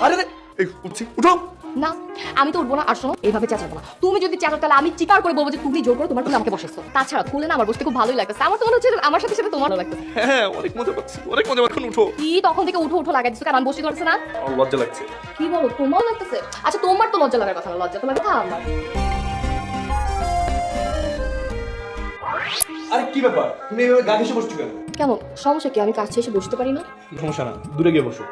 আরে রে, এই উঠছি, উঠো। না আমি তো উঠবো না। আর শোনো, এইভাবে চেঁচাবো না। তুমি যদি চেঁচাও তাহলে আমি চিৎকার করে বলবো যে তুমি জোর করে তোমার কোলে আমাকে বসেছো। তাছাড়া কোলে না আমার বসতে খুব ভালোই লাগতেছে। আমার তো মনে হচ্ছে যে আমার সাথে সাথে তোমারও লাগতেছে। হ্যাঁ, অনেক মজা পাচ্ছি, অনেক মজা। এখন উঠো। কি তখন থেকে উঠো উঠো লাগাই দিচ্ছ কেন? আমি বসতে পারছি না। আমার লজ্জা লাগছে। কি বলো, তোমারও লাগতেছে? আচ্ছা তোমার তো লজ্জা লাগার কথা না, লজ্জা তোমার কথা আমার। আরে কি ব্যাপার, তুমি এভাবে গা ঘেঁষে বসছো কেন? কেন সমস্যা কি? আমি কাছে এসে বসতে পারি না? সমস্যা না, দূরে গিয়ে বসো।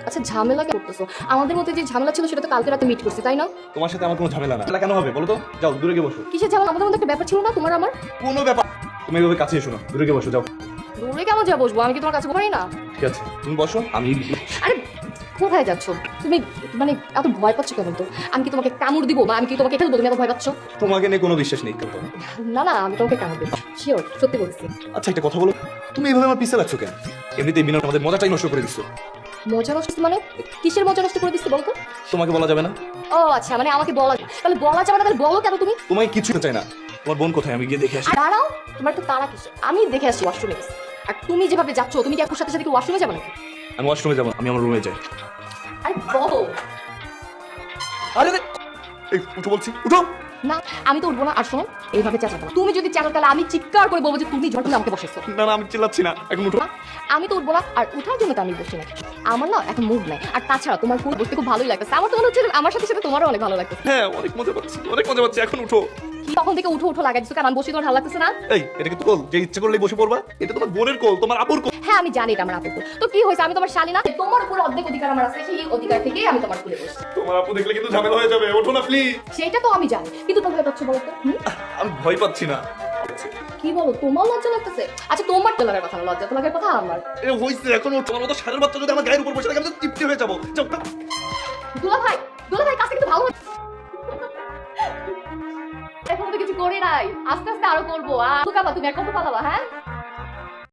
আচ্ছা ঝামেলা কেন করতেছো? আমাদের মধ্যে যে ঝামেলা ছিল সেটা তো কালকে রাতে মিট করছি, তাই না? তোমার সাথে আমার কোনো ঝামেলা না। কেন হবে বলো তো? যাও দূরে গিয়ে বসো। কিসের ঝামেলা? আমাদের মধ্যে একটা ব্যাপার ছিল না তোমার আমার? কোনো ব্যাপার, তুমি এভাবে কাছে এসো না, দূরে গিয়ে বসো। যাও। দূরে কেন যা বসবো? আমি কি তোমার কাছে পারি না? ঠিক আছে, তুমি বসো। আমি আরে কোথায় যাচ্ছ তুমি? মানে এত ভয় পাচ্ছ কেন? তো আমি কি তোমাকে কামড় দিব বা আমি কি তোমাকে খেলবো? তুমি এত ভয় পাচ্ছ? তোমাকে নিয়ে কোনো বিশ্বাস নেই কিন্তু। না না, আমি তোমাকে কামড় দেবো, শিওর, সত্যি বলছি। আচ্ছা একটা কথা বলো, তুমি এইভাবে আমার পিছে লাগছো কেন? এমনিতেই বিনা আমাদের মজাটাই নষ্ট করে দিচ্ছ। মজা নষ্ট মানে? কিসের মজা নষ্ট করে দিচ্ছি বলতো? তোমাকে বলা যাবে না। ও আচ্ছা, মানে আমাকে বলা, তাহলে বলা যাবে না? তাহলে বলো কেন তুমি? তোমায় কিছু চাই না। তোমার বোন কোথায়, আমি গিয়ে দেখে আসি। আর দাঁড়াও, তোমার তো তারা কিসে? আমি দেখে আসি ওয়াশরুমে গেছি। আর তুমি যেভাবে যাচ্ছ, তুমি কি একটু সাথে সাথে কি ওয়াশরুমে যাবে নাকি? আমি ওয়াশরুমে যাবো, আমি আমার রুমে যাই। আরে বলো। আরে রে, এই উঠো বলছি, উঠো। না আমি তো উঠবো না। আর শোনো, এইভাবে চেঁচাবো না। তুমি যদি চেঁচাও তাহলে আমি চিৎকার করে বলবো যে তুমি জোর করে আমাকে বসেছো। না না, আমি চিল্লাচ্ছি না, এখন উঠো। না, আমি তো উঠবো না। আর উঠার জন্য তো আমি বসি না। আমার না এখন মুড নাই। আর তাছাড়া তোমার কোলে বসতে খুব ভালোই লাগতেছে। আমার তো মনে হচ্ছে যে আমার সাথে সাথে তোমারও অনেক ভালো লাগতেছে। হ্যাঁ, অনেক মজা পাচ্ছি, অনেক মজা পাচ্ছি। এখন উঠো। কি তখন থেকে উঠো উঠো লাগাই দিচ্ছ কেন? আমি বসি, তোমার ভালো লাগতেছে না? এই, এটা কি কোল যে ইচ্ছে করলেই বসে পড়বা? এটা তোমার বোনের কোল, তোমার আপুর কোল। হ্যাঁ আমি জানি এটা আমার আপুর কোল। তো কি হয়েছে? আমি তোমার শালী না? তোমার উপর অর্ধেক অধিকার আমার আছে, সেই অধিকার থেকে আমি তোমার কোলে বসছি। তোমার আপু দেখলে কিন্তু ঝামেলা হয়ে যাবে, ওঠো না প্লিজ। সেটা তো আমি জানি, কিন্তু তুমি ভয় পাচ্ছ বলো তো? আমি ভয় পাচ্ছি না। কি বলো, তোমার লজ্জা লাগতেছে? আচ্ছা তোমার তো লাগার কথা না, লজ্জা তো লাগার কথা আমার। এ হইছে, এখন ওঠো। তোমার মতো সারের বাচ্চা যদি আমার গায়ের উপর বসে থাকে, আমি তো টিপটি হয়ে যাবো। যাও। দুলা ভাই কাছে কিন্তু ভালো হচ্ছে। এখন তো কিছু করি নাই, আস্তে আস্তে আরো করবো। আর তুমি এখন তো পালাবা, হ্যাঁ?